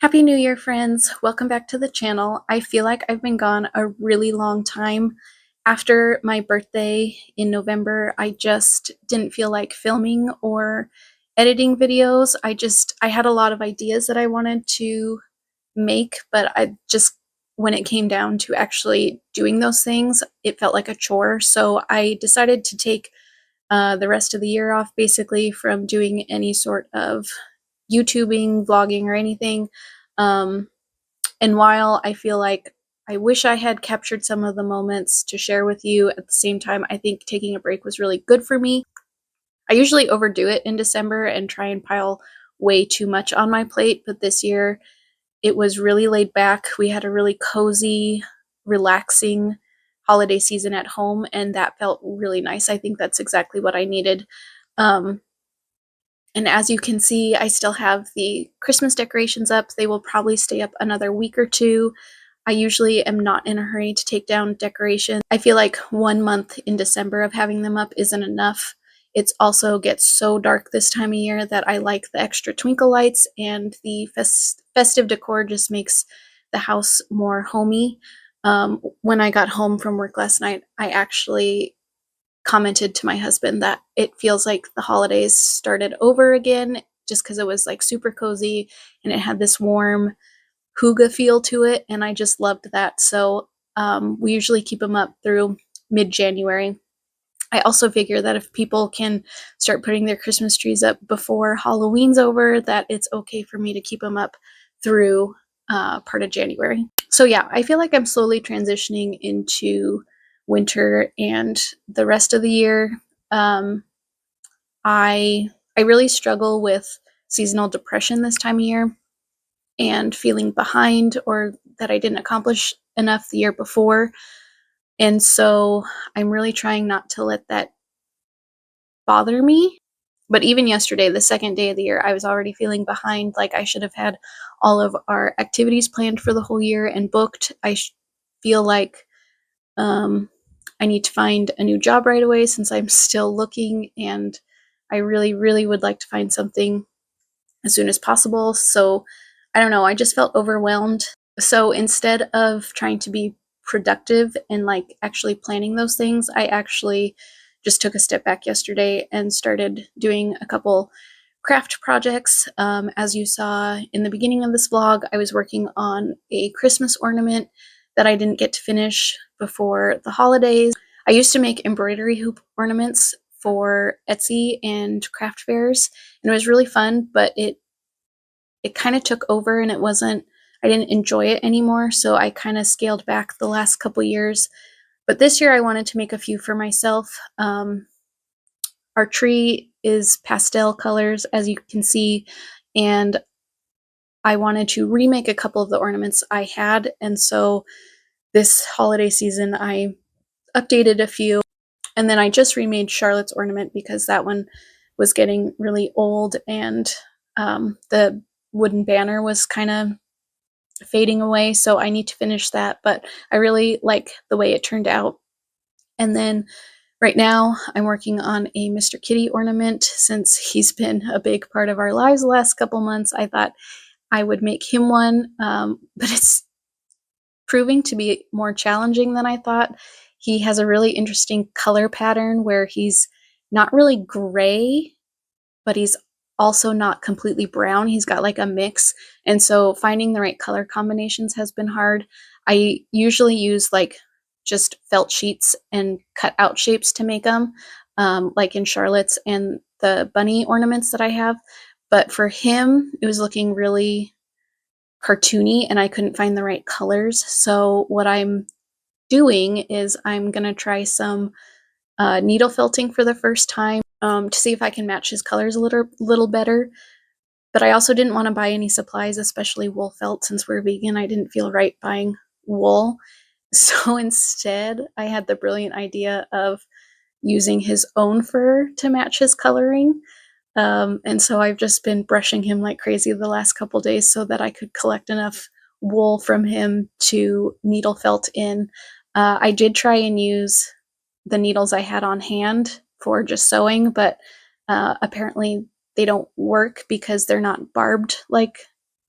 Happy New Year, friends! Welcome back to the channel. I feel like I've been gone a really long time. After my birthday in November, I just didn't feel like filming or editing videos. I had a lot of ideas that I wanted to make, but when it came down to actually doing those things, it felt like a chore. So I decided to take the rest of the year off, basically, from doing any sort of YouTubing, vlogging, or anything. Um, and while I feel like I wish I had captured some of the moments to share with you, at the same time, I think taking a break was really good for me. I usually overdo it in December and try and pile way too much on my plate, but this year it was really laid back. We had a really cozy, relaxing holiday season at home, and that felt really nice. I think that's exactly what I needed. Um, and as you can see, I still have the Christmas decorations up. They will probably stay up another week or two. I usually am not in a hurry to take down decorations. I feel like 1 month in December of having them up isn't enough. It also gets so dark this time of year that I like the extra twinkle lights, and the festive decor just makes the house more homey. When I got home from work last night, I actually commented to my husband that it feels like the holidays started over again, just because it was like super cozy and it had this warm hygge feel to it, and I just loved that. So we usually keep them up through mid-January. I also figure that if people can start putting their Christmas trees up before Halloween's over, that it's okay for me to keep them up through part of January. So yeah, I feel like I'm slowly transitioning into winter and the rest of the year. Um, I really struggle with seasonal depression this time of year and feeling behind or that I didn't accomplish enough the year before. And so I'm really trying not to let that bother me. But even yesterday, the second day of the year, I was already feeling behind, like I should have had all of our activities planned for the whole year and booked. Feel like um, I need to find a new job right away since I'm still looking, and I really, really would like to find something as soon as possible. So I don't know, I just felt overwhelmed. So instead of trying to be productive and like actually planning those things, I actually just took a step back yesterday and started doing a couple craft projects. As you saw in the beginning of this vlog, I was working on a Christmas ornament that I didn't get to finish before the holidays. I used to make embroidery hoop ornaments for Etsy and craft fairs, and it was really fun, but it kind of took over, and I didn't enjoy it anymore, so I kind of scaled back the last couple years. But this year I wanted to make a few for myself. Our tree is pastel colors, as you can see, and I wanted to remake a couple of the ornaments I had, and so this holiday season I updated a few, and then I just remade Charlotte's ornament because that one was getting really old, and the wooden banner was kind of fading away, so I need to finish that, but I really like the way it turned out. And then right now I'm working on a Mr. Kitty ornament. Since he's been a big part of our lives the last couple months, I thought I would make him one, but it's proving to be more challenging than I thought. He has a really interesting color pattern where he's not really gray, but he's also not completely brown. He's got like a mix. And so finding the right color combinations has been hard. I usually use like just felt sheets and cut out shapes to make them, like in Charlotte's and the bunny ornaments that I have. But for him, it was looking really cartoony and I couldn't find the right colors. So what I'm doing is I'm going to try some needle felting for the first time, to see if I can match his colors a little better. But I also didn't want to buy any supplies, especially wool felt. Since we're vegan, I didn't feel right buying wool. So instead, I had the brilliant idea of using his own fur to match his coloring. And so I've just been brushing him like crazy the last couple days so that I could collect enough wool from him to needle felt in. I did try and use the needles I had on hand for just sewing, but apparently they don't work because they're not barbed like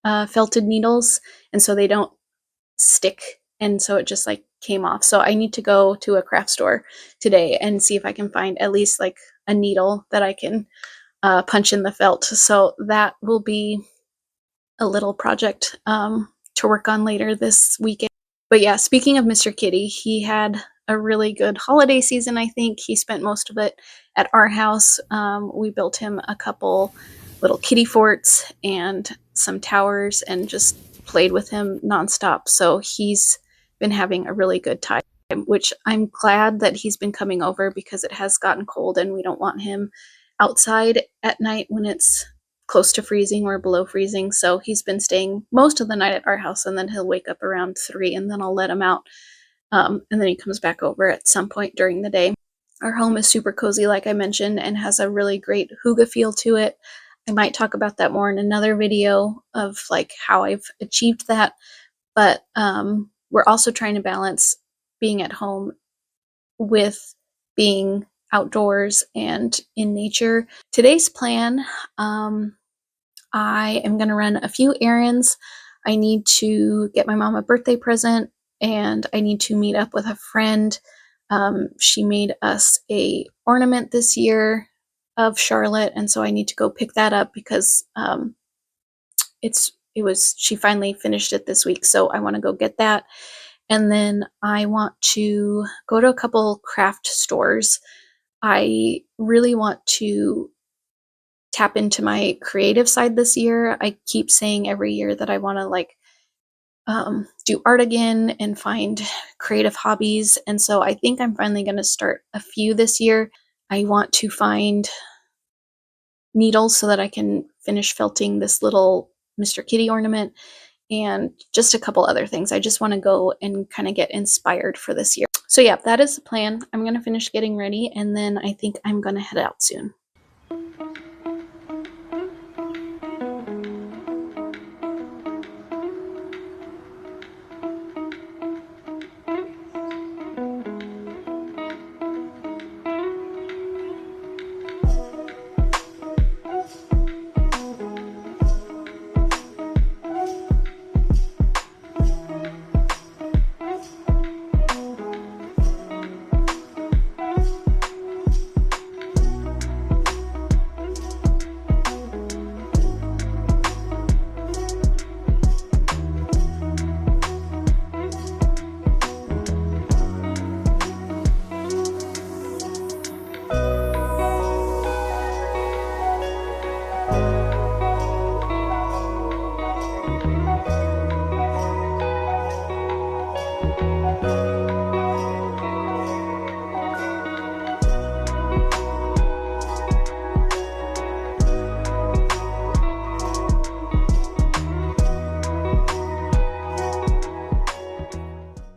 felted needles, and so they don't stick, and so it just like came off. So I need to go to a craft store today and see if I can find at least like a needle that I can punch in the felt. So that will be a little project to work on later this weekend. But yeah, speaking of Mr. Kitty, he had a really good holiday season, I think. He spent most of it at our house. We built him a couple little kitty forts and some towers and just played with him nonstop. So he's been having a really good time, which I'm glad that he's been coming over because it has gotten cold and we don't want him outside at night when it's close to freezing or below freezing. So he's been staying most of the night at our house, and then he'll wake up around 3 and then I'll let him out. And then he comes back over at some point during the day. Our home is super cozy, like I mentioned, and has a really great hygge feel to it. I might talk about that more in another video of like how I've achieved that. But we're also trying to balance being at home with being outdoors and in nature. Today's plan, I am going to run a few errands. I need to get my mom a birthday present, and I need to meet up with a friend. She made us a ornament this year of Charlotte, and so I need to go pick that up because she finally finished it this week, so I want to go get that. And then I want to go to a couple craft stores. I really want to tap into my creative side this year. I keep saying every year that I want to like do art again and find creative hobbies. And so I think I'm finally going to start a few this year. I want to find needles so that I can finish felting this little Mr. Kitty ornament and just a couple other things. I just want to go and kind of get inspired for this year. So yeah, that is the plan. I'm going to finish getting ready and then I think I'm going to head out soon.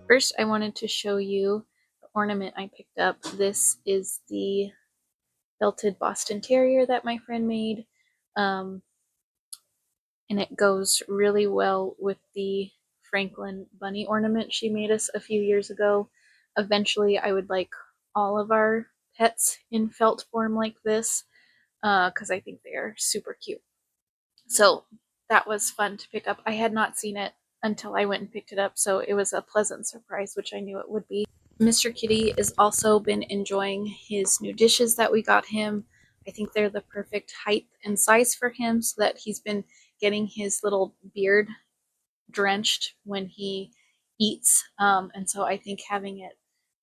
First, I wanted to show you the ornament I picked up. This is the felted Boston Terrier that my friend made, and it goes really well with the Franklin bunny ornament she made us a few years ago. Eventually, I would like all of our pets in felt form like this because I think they are super cute. So that was fun to pick up. I had not seen it until I went and picked it up, so it was a pleasant surprise, which I knew it would be. Mr. Kitty has also been enjoying his new dishes that we got him. I think they're the perfect height and size for him so that he's been getting his little beard drenched when he eats. And so I think having it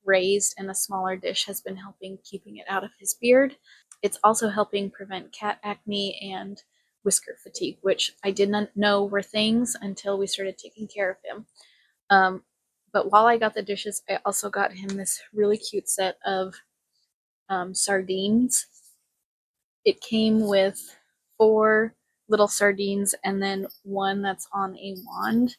raised in a smaller dish has been helping keeping it out of his beard. It's also helping prevent cat acne and whisker fatigue, which I did not know were things until we started taking care of him. But while I got the dishes, I also got him this really cute set of sardines. It came with 4 little sardines and then one that's on a wand.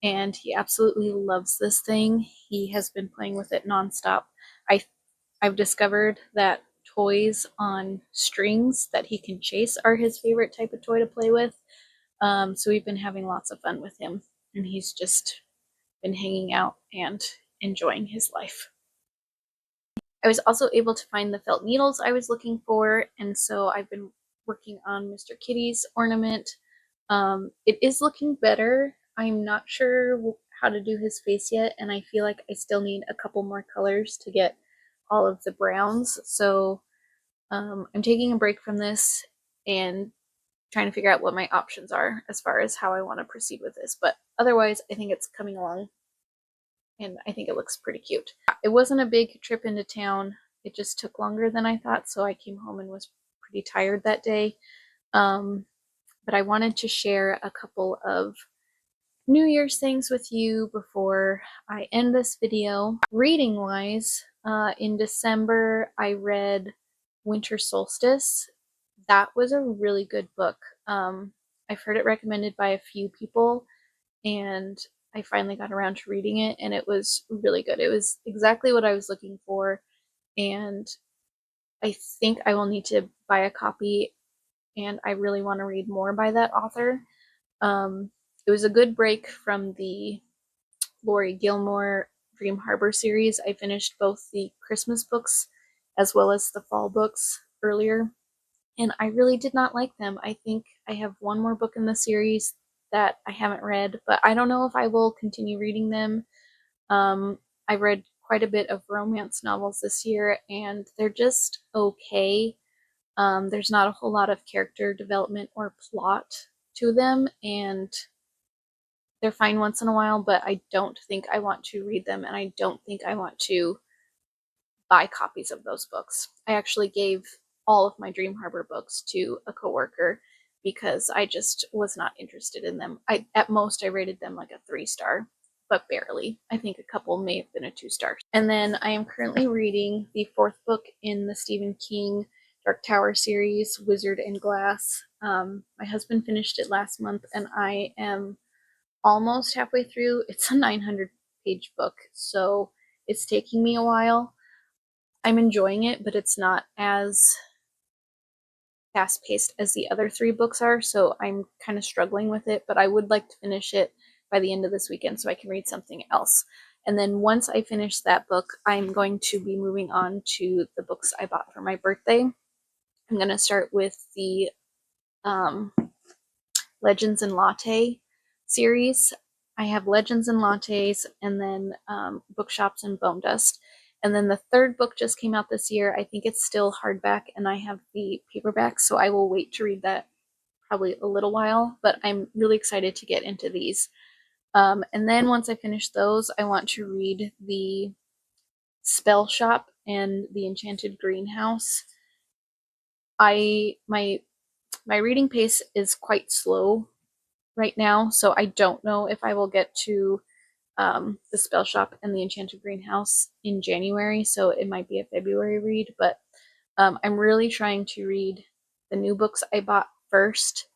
And he absolutely loves this thing. He has been playing with it nonstop. I've discovered that toys on strings that he can chase are his favorite type of toy to play with. So we've been having lots of fun with him, and he's just been hanging out and enjoying his life. I was also able to find the felt needles I was looking for, and so I've been working on Mr. Kitty's ornament. It is looking better. I'm not sure how to do his face yet, and I feel like I still need a couple more colors to get all of the browns. So I'm taking a break from this and trying to figure out what my options are as far as how I want to proceed with this. But otherwise, I think it's coming along and I think it looks pretty cute. It wasn't a big trip into town. It just took longer than I thought, so I came home and was pretty tired that day. Um, but I wanted to share a couple of New Year's things with you before I end this video. Reading wise, in December I read Winter Solstice. That was a really good book. I've heard it recommended by a few people, and I finally got around to reading it, and it was really good. It was exactly what I was looking for, and I think I will need to buy a copy, and I really want to read more by that author. It was a good break from the Laurie Gilmore Dream Harbor series. I finished both the Christmas books as well as the fall books earlier, and I really did not like them. I think I have one more book in the series that I haven't read, but I don't know if I will continue reading them. I read quite a bit of romance novels this year, and they're just okay. There's not a whole lot of character development or plot to them, and they're fine once in a while, but I don't think I want to read them, and I don't think I want to buy copies of those books. I actually gave all of my Dream Harbor books to a coworker because I just was not interested in them. At most I rated them like a 3-star, but barely. I think a couple may have been a 2-star. And then I am currently reading the 4th book in the Stephen King Dark Tower series, Wizard and Glass. My husband finished it last month, and I am almost halfway through. It's a 900-page book, so it's taking me a while. I'm enjoying it, but it's not as fast-paced as the other 3 books are, so I'm kind of struggling with it, but I would like to finish it by the end of this weekend so I can read something else. And then once I finish that book, I'm going to be moving on to the books I bought for my birthday. I'm going to start with the Legends and Latte series. I have Legends and Lattes, and then Bookshops and Bone Dust. And then the 3rd book just came out this year. I think it's still hardback, and I have the paperback, so I will wait to read that probably a little while, but I'm really excited to get into these. And then once I finish those, I want to read the Spell Shop and the Enchanted Greenhouse. My reading pace is quite slow right now, so I don't know if I will get to the Spell Shop and the Enchanted Greenhouse in January, so it might be a February read, but I'm really trying to read the new books I bought first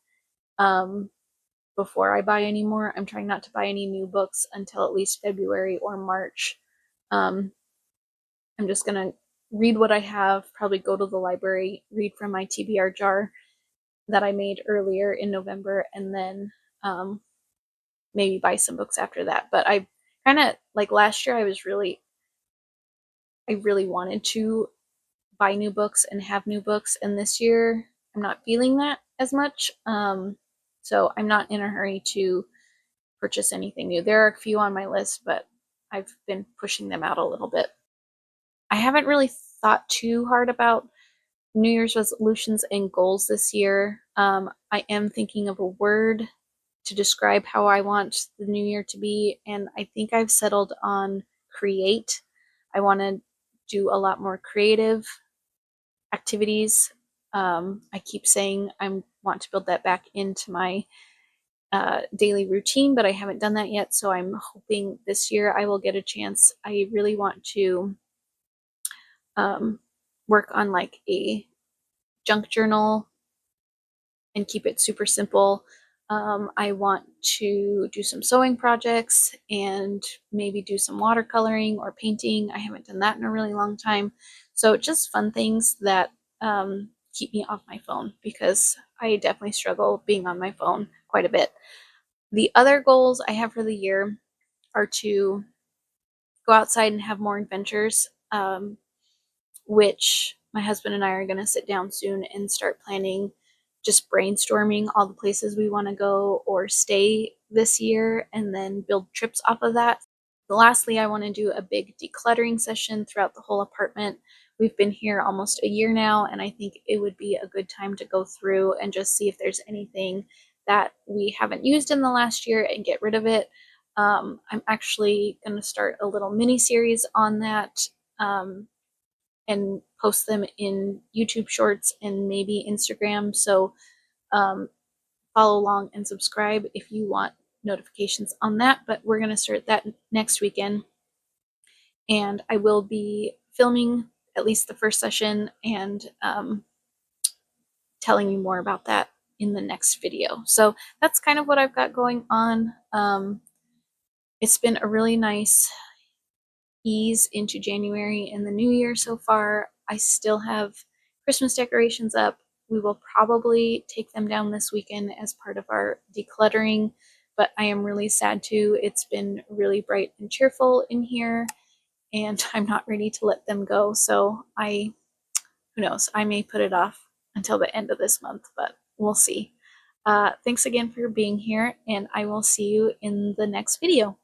before I buy any more. I'm trying not to buy any new books until at least February or March. I'm just gonna read what I have, probably go to the library, read from my TBR jar that I made earlier in November, and then maybe buy some books after that. But I kind of like last year, I really wanted to buy new books and have new books, and this year I'm not feeling that as much. So I'm not in a hurry to purchase anything new. There are a few on my list, but I've been pushing them out a little bit. I haven't really thought too hard about New Year's resolutions and goals this year. I am thinking of a word to describe how I want the new year to be, and I think I've settled on create. I want to do a lot more creative activities. I keep saying I want to build that back into my daily routine, but I haven't done that yet, so I'm hoping this year I will get a chance. I really want to work on like a junk journal and keep it super simple. I want to do some sewing projects and maybe do some watercoloring or painting. I haven't done that in a really long time. So just fun things that keep me off my phone, because I definitely struggle being on my phone quite a bit. The other goals I have for the year are to go outside and have more adventures, which my husband and I are going to sit down soon and start planning just brainstorming all the places we want to go or stay this year and then build trips off of that. Lastly, I want to do a big decluttering session throughout the whole apartment. We've been here almost a year now, and I think it would be a good time to go through and just see if there's anything that we haven't used in the last year and get rid of it. I'm actually going to start a little mini series on that and post them in YouTube Shorts and maybe Instagram. So follow along and subscribe if you want notifications on that. But we're going to start that next weekend. And I will be filming at least the first session and telling you more about that in the next video. So that's kind of what I've got going on. It's been a really nice ease into January and the new year so far. I still have Christmas decorations up. We will probably take them down this weekend as part of our decluttering, but I am really sad too. It's been really bright and cheerful in here, and I'm not ready to let them go. So who knows, I may put it off until the end of this month, but we'll see. Thanks again for being here, and I will see you in the next video.